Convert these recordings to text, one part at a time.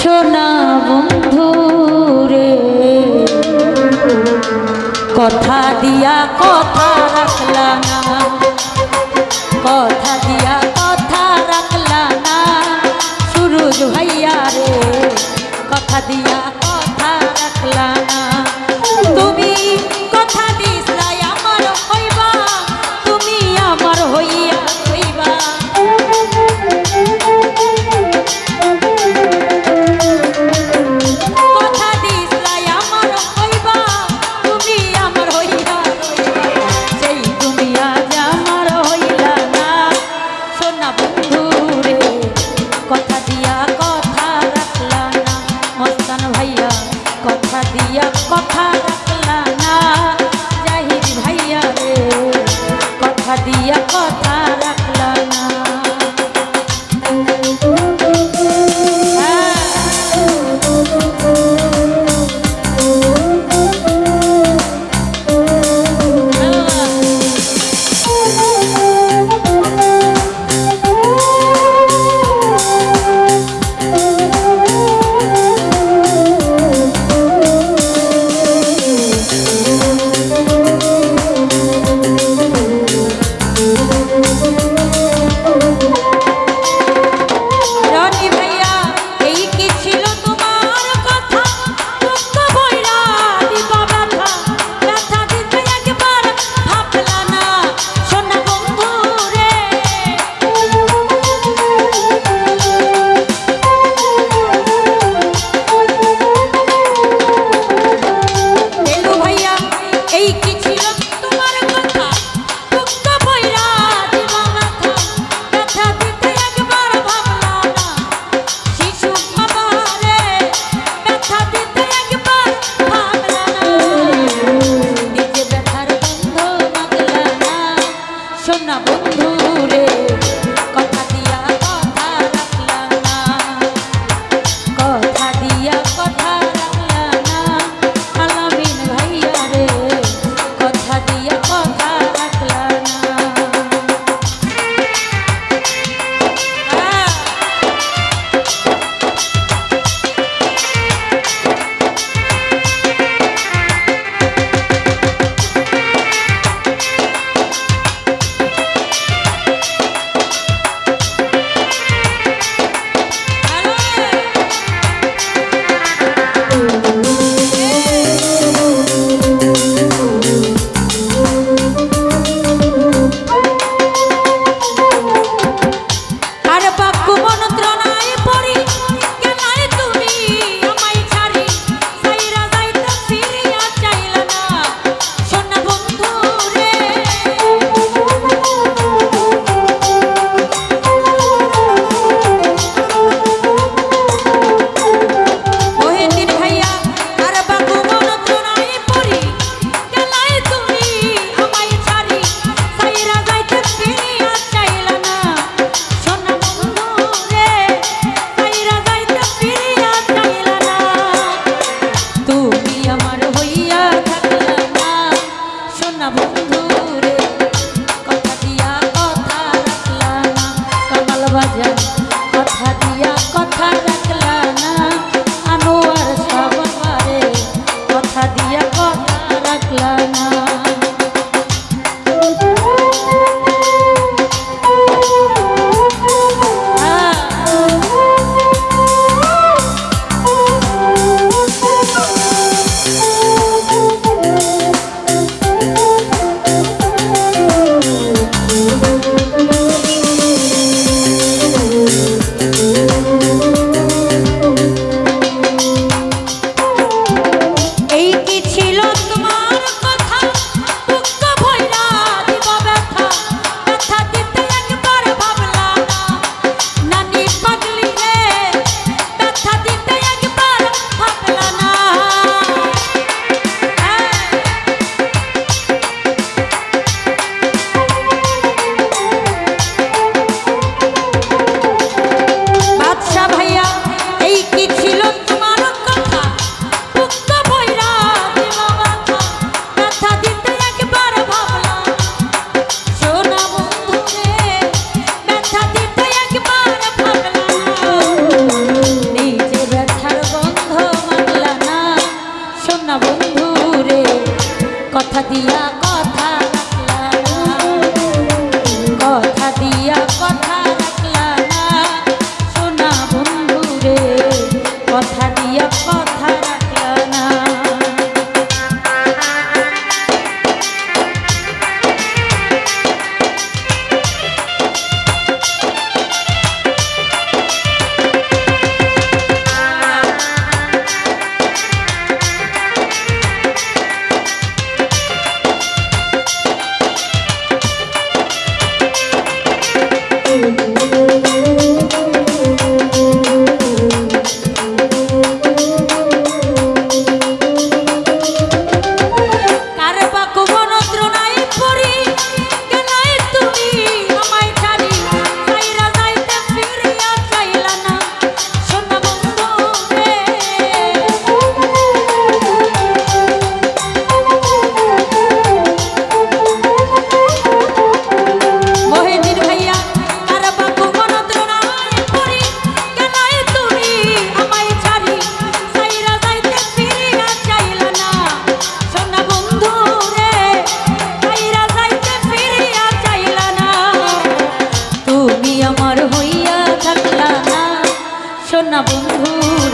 সোনা বন্ধু রে কথা দিয়া কথা রাখলা না, কথা দিয়া কথা রাখলা না সুরজ ভাইয়া রে, কথা দিয়া কথা রাখলা না। তুমি কথা দিছলাই আমার হইবা, তুমি আমার হইয়া হইবা। কথা দিছলাই আমার হইবা, তুমি আমার হইয়া হইবা।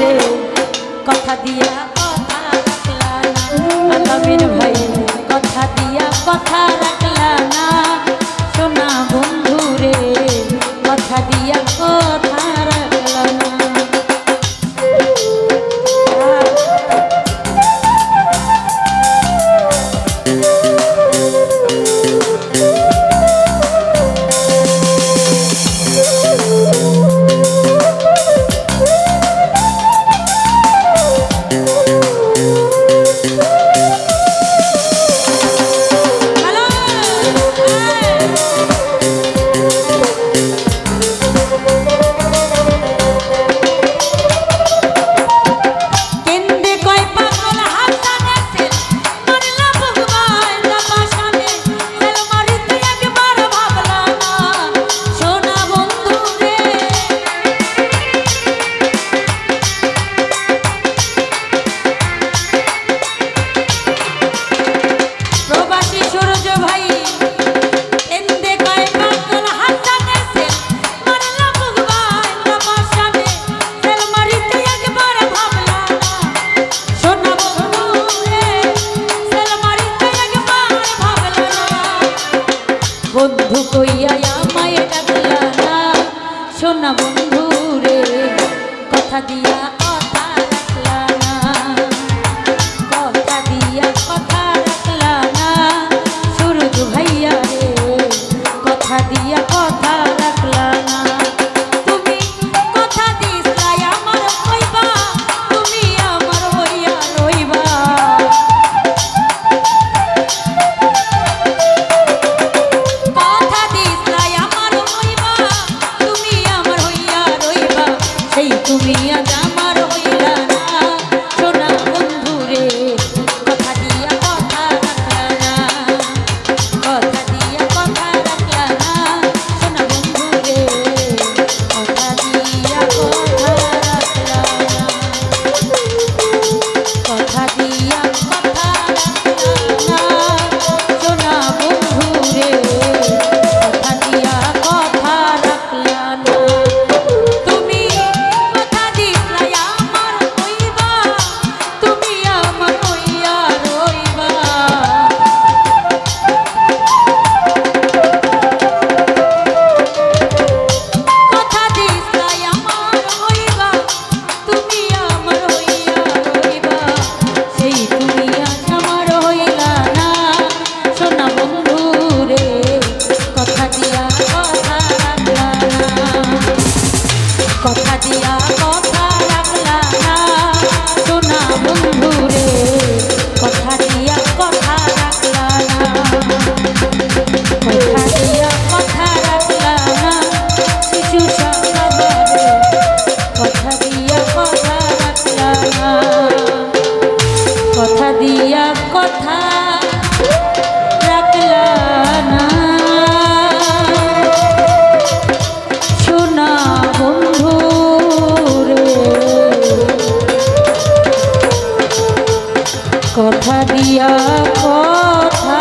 রে কথা দিয়া কথা রাখলা না আলমের ভাই কথা দিয়া কথা রাখলা না সোনা বন্ধু রে কথা দিয়া কথা রাখলা না বন্ধু কইয়া আমায় ডাকলা না সোনা বন্ধু রে কথা দিয়া কথা রাখলা না কথা দিয়া কথা রাখলা না সূরজ ভাইয়া রে কথা দিয়া কথা রাখলা না তুমি কথা দিছলা আমার হইবা তুমি আমার হইয়া রইবা তুমি আজ আমার হইলা না সোনা বন্ধু রে কথা দিয়া কথা রাখলা না কথা দিয়া কথা রাখলা না সোনা বন্ধু রে কথা দিয়া কথা রাখলা না কথা দিয়া কথা রাখলা না সোনা বন্ধু রে কথা দিয়া কথা রাখলা না কথা দিয়া কথা রাখলা না সোনা বন্ধু রে কথা দিয়া কথা রাখলা না কথা দিয়া কথা রাখলা না শিশু সকালে কথা দিয়া কথা রাখলা না কথা দিয়া কথা রাখলা না সোনা বন্ধু কথা দিয়া কথা